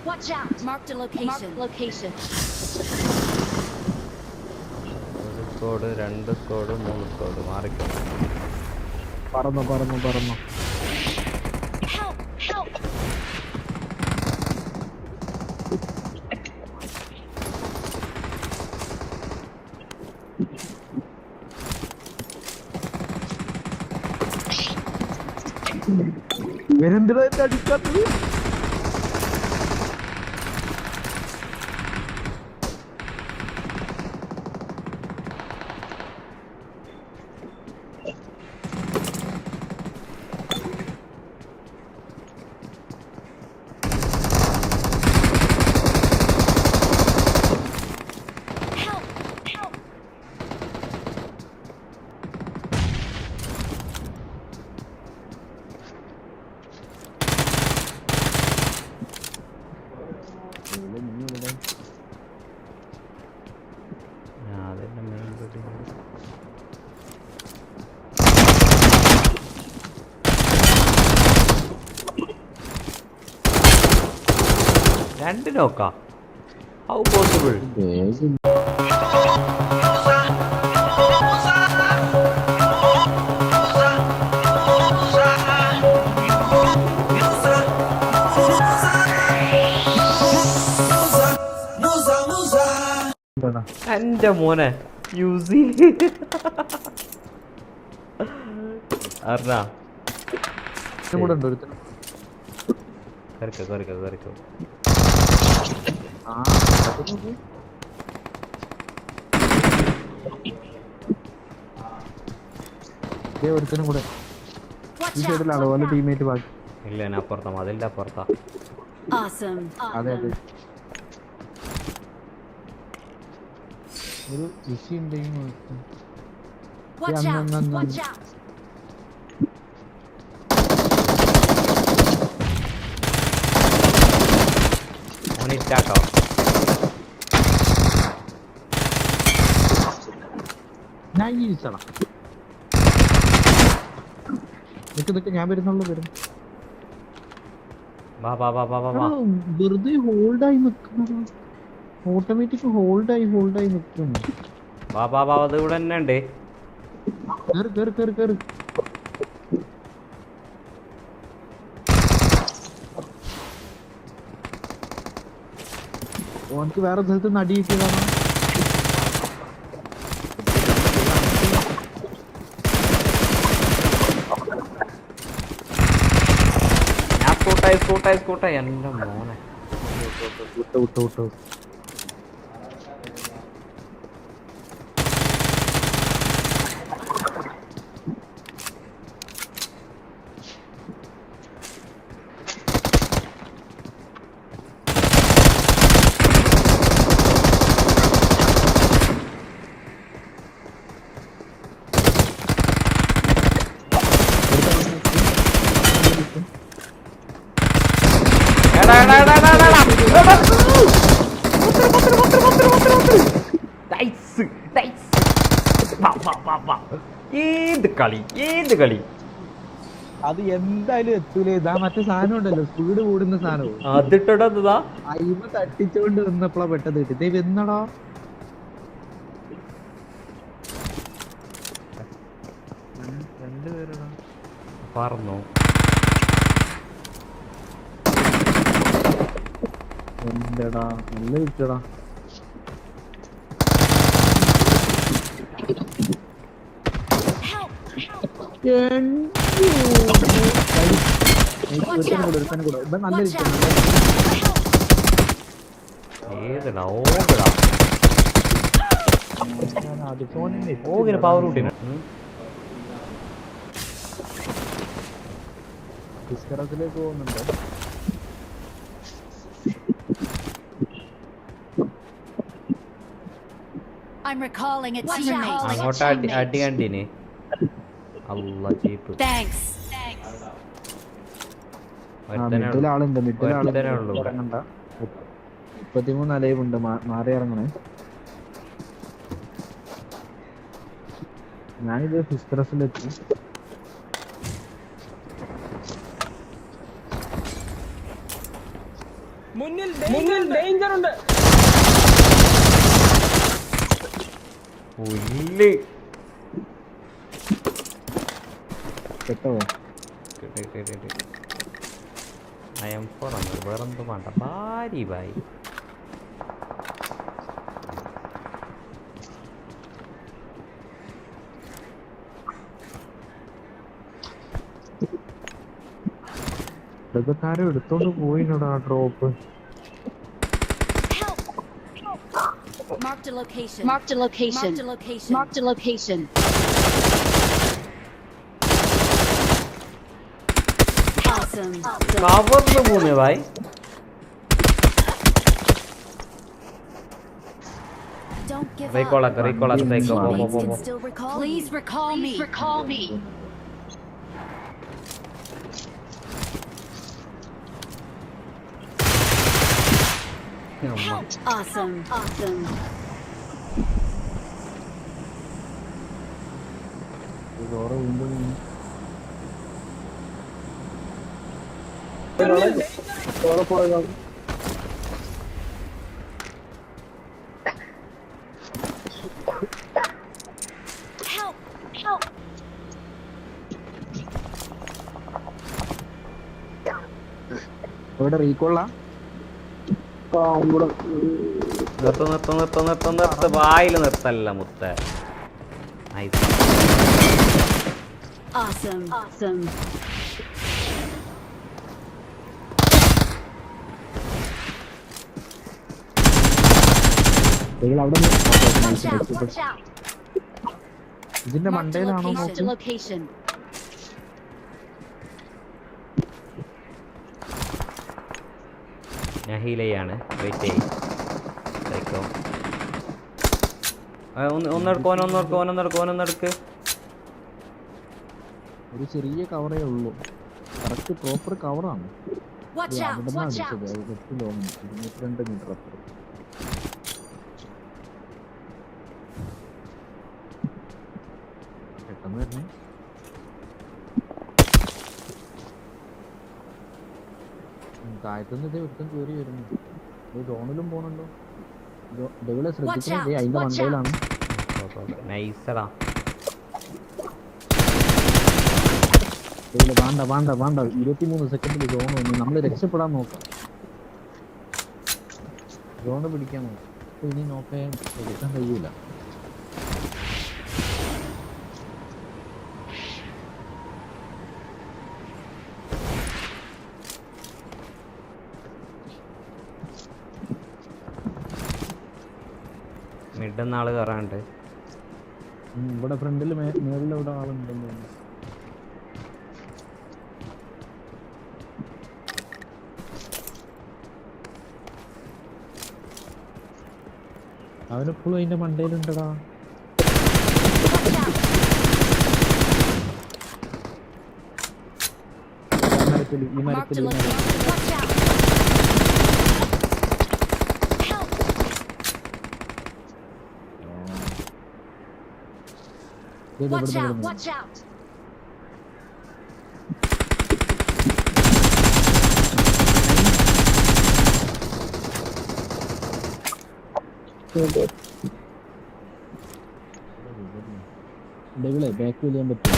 Watch out! Marked a location. Location. ഒരു squad, രണ്ട് squad, മൂന്ന് സ്കോഡ് മാറിക്കോ. പറന്നു. Help! Help! ഇവരെന്തിനാ എന്നെ അടിക്കാത്തത്? Help! Help! അതെന്നെ മെയിൻ ബിൽഡിംഗ്. രണ്ട് നോക്കാ. How possible? എന്റെ മോനെ യൂസി അറിഞ്ഞാ കൂടെ ഉണ്ട് ഒരുത്തൻ. കറിക്കോ. ആ, അത് നോക്ക്. ദേ ഒരുത്തനും കൂടെ ഈ Watch out! സൈഡിലാണ് ഓലെ ടീമേറ്റ് ബാക്കി. ഇല്ല ഞാൻ അപ്പുറത്താ, അതില്ല അപ്പുറത്താ. Awesome. അതെ ഒരു വിഷയം ഉണ്ടെങ്കിൽ നോക്കാം. Watch Yeah, out! no. Watch out! ഓനിറ്റാട്ടോ. ഞാൻ ഈ ഇഷ്ടമാണ്. നിക്ക് ഞാൻ വരുന്നുള്ളൂ. വാ. വെറുതെ ഹോൾഡായി നിൽക്കുന്നത്. ഓട്ടോമാറ്റിക് ഹോൾഡായി നിൽക്കുന്നു. വാ അത് ഇവിടെ തന്നെ ഉണ്ട്. കേറ്. ഓനക്ക് വേറെ സ്ഥലത്ത് നടി കിട്ടിയതാണ്. ഞാൻ സ്കൂട്ടായി എന്റെ മോനെ. വിട്ടോ. ഏത് കളി അത് എന്തായാലും എത്തൂലേ. ഇതാ മറ്റേ സാധനം ഉണ്ടല്ലോ, സ്പീഡ് കൂടുന്ന സാധനവും അതിട്ടടാ. അയിമ തട്ടിച്ചോണ്ട് നിന്നപ്പോഴാ പെട്ടത് കിട്ടി. ദേ വെന്നടാ. രണ്ടുപേരടാ പറന്നു. എന്താടാ നല്ല കിട്ടടാ. Help! ഒരുത്തനും കൂടെ ഇവൻ നല്ല Watch out! ഏതെടാ ഓടാ. ഓങ്ങനെ പവർ കൂട്ടിന്. ഡിസ്കറസിലേക്ക് പോകുന്നുണ്ട്. I'm recalling a teammate. അങ്ങോട്ട് അടി കണ്ടിന്. അല്ല ചീപ്പ്. Thanks. മിഡിലാളുണ്ട്. ഒരുത്തനേ ഉള്ളൂ ഇവിടെ. 33 അലൈവുണ്ട്. മാറി ഇറങ്ങണേ. ഞാനിത് ഫിസ്കറസിലെത്തി. മുന്നിൽ ഡേഞ്ചർ ഉണ്ട്. പുല്ല് കേട്ടോ M4 ആണ്, വേറെന്തും വേണ്ട. ഭാരി ഭായി ഇതൊക്കെ എടുത്തോണ്ട് പോയിനോടാ drop. Marked a location. Marked a location. Marked a location. Marked a location. Awesome. കവർന്ന് പോന്നേ Bhai. Don't give up. റീകോളാക്ക് Teammates പോ. can still recall. Please recall me. Please recall me. Awesome. Awesome. ചോറ് വീണ്ടും ചോറ് പോയതാണ്. Help. Help. ഇവിടെ റീകോളാ നിർത്ത് വായില് നിർത്തല്ല മുത്ത. Awesome. Awesome. അവിടെ Watch out. Watch out. ഇതിന്റെ Marked a മണ്ടയിലാണോ location. Marked a location. ഞാൻ ഹീൽ ചെയ്യാണ്, വെയിറ്റ് ചെയ്യും. ഒന്നെടുക്ക്. ഒരു ചെറിയ കവറേ ഉള്ളൂ. കറക്റ്റ് പ്രോപ്പർ കവറാണ്. Watch out. അവിടെ Watch out. അടിച്ചത് 8 ലോങ് 22 മീറ്റർ അപ്പുറം. പെട്ടെന്ന് തന്നെ താഴത്തുനിന്ന് ഇത് ഒരുത്തം കയറി വരുന്നു. ഇത് ഡോണിലും പോണല്ലോ. ഡെവിളെ ശ്രദ്ധിക്കണേ, അതിന്റെ മണ്ടയിലാണ്. നൈസടാ. വേണ്ട 23 സെക്കൻഡിൽ ജോൺ വന്നു. നമ്മൾ രക്ഷപ്പെടാൻ നോക്കാം, ജോണ് പിടിക്കാൻ നോക്കാം. ഇനി നോക്കാൻ എടുക്കാൻ കഴിയൂല. മിഡ് ആള് കയറാണ്ട്. ഇവിടെ ഫ്രണ്ടിൽ മേളിൽ ഇവിടെ ആളുണ്ടെന്ന്. അവനെപ്പോഴും അതിന്റെ മണ്ടയിലുണ്ടടാ. ഈ Marked a മരത്തിൽ location. Watch out. Help. Watch out. Watch out. ഡെവിളെ ബാക്ക് ചെയ്യാൻ പറ്റും.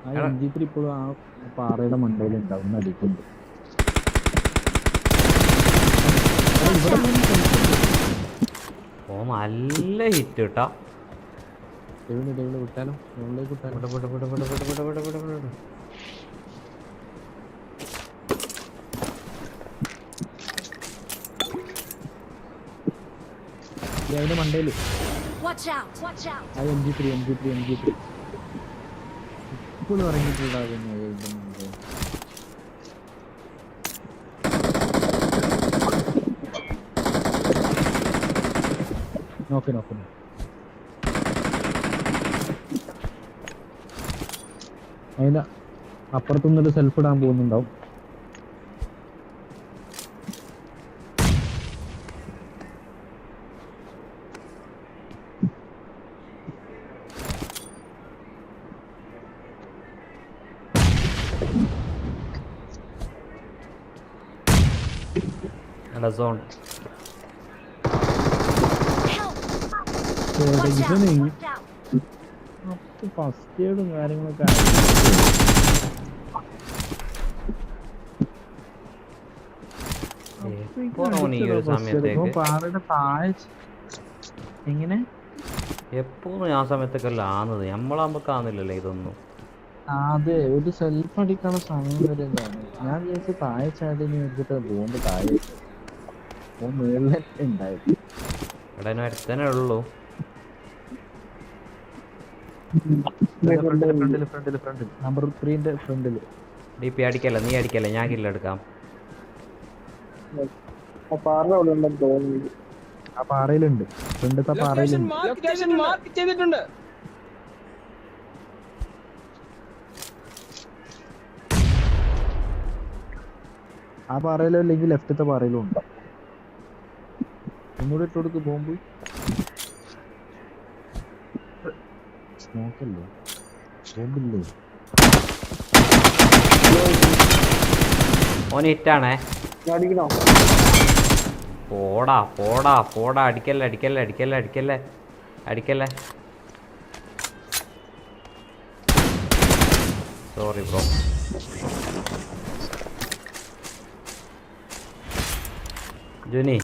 ആ MG3 ഇപ്പോഴും ആ പാറയുടെ മണ്ടയിലുണ്ടാവും, അടിക്കുന്നുണ്ട്. ഓ നല്ല ഹിറ്റ് കേട്ടാ. ഡെവിളെ വിട്ടാലോ, മുകളിലേക്ക് വിട്ടാലോ. അതിന്റെ മണ്ടയില് Watch out. Watch out. ആ MG3 ഇപ്പോഴും ഇറങ്ങിയിട്ടുണ്ടാകുന്നു. നോക്ക് അതിന്റെ അപ്പുറത്തുനിന്നൊരു സെൽഫ് ഇടാൻ പോകുന്നുണ്ടാവും. എടാ സോൺ Help! എടാ, Watch out! ഇവന് Watch out! ഫസ്റ്റ് എയ്ഡും കാര്യങ്ങളൊക്കെ എപ്പോഴാണ് ഈ ഒരു സമയത്തേക്ക് പാറയുടെ താഴെ എങ്ങനെ എപ്പോഴും ആ സമയത്തൊക്കെ ആന്നത് നമ്മളാകുമ്പോ കാണുന്നില്ലല്ലോ ഇതൊന്നും. അതെ ഒരു സെൽഫ് അടിക്കാനുള്ള സമയം വരുന്നതാണ്. ഞാൻ വിചാരിച്ചു താഴെ ചാടിന് എടുത്തിട്ട് ബോംബ് താഴെ മുകളിലൊക്കെ ഉണ്ടായത്. ഇവിടെ അടുത്തന്നെ ഉള്ളൂ. ഫ്രണ്ടില് നമ്പർ 3ന്റെ ഫ്രണ്ടില്. ഡി പി അടിക്കല്ല, നീ അടിക്കല്ല, ഞാൻ കില്ലെടുക്കാം. ആ പാറയിലുണ്ട്, ഫ്രണ്ടത്തെ പാറയിലുണ്ട്. ലൊക്കേഷൻ മാർക്ക് ചെയ്തിട്ടുണ്ട്. ആ പാറയിലോ അല്ലെങ്കിൽ ലെഫ്റ്റത്തെ പാറയിലും ഉണ്ട്. ഒന്നുകൂടെ ഇട്ട് കൊടുക്ക് ബോംബ്. സ്മോക്കല്ലേ, ബോംബില്ലേ? ഓന് ഹിറ്റാണേ. പോടാ പോടാ പോടാ, അടിക്കല്ലേ അടിക്കല്ലേ അടിക്കല്ലേ അടിക്കല്ലേ അടിക്കല്ലേ. Sorry bro. ജുനി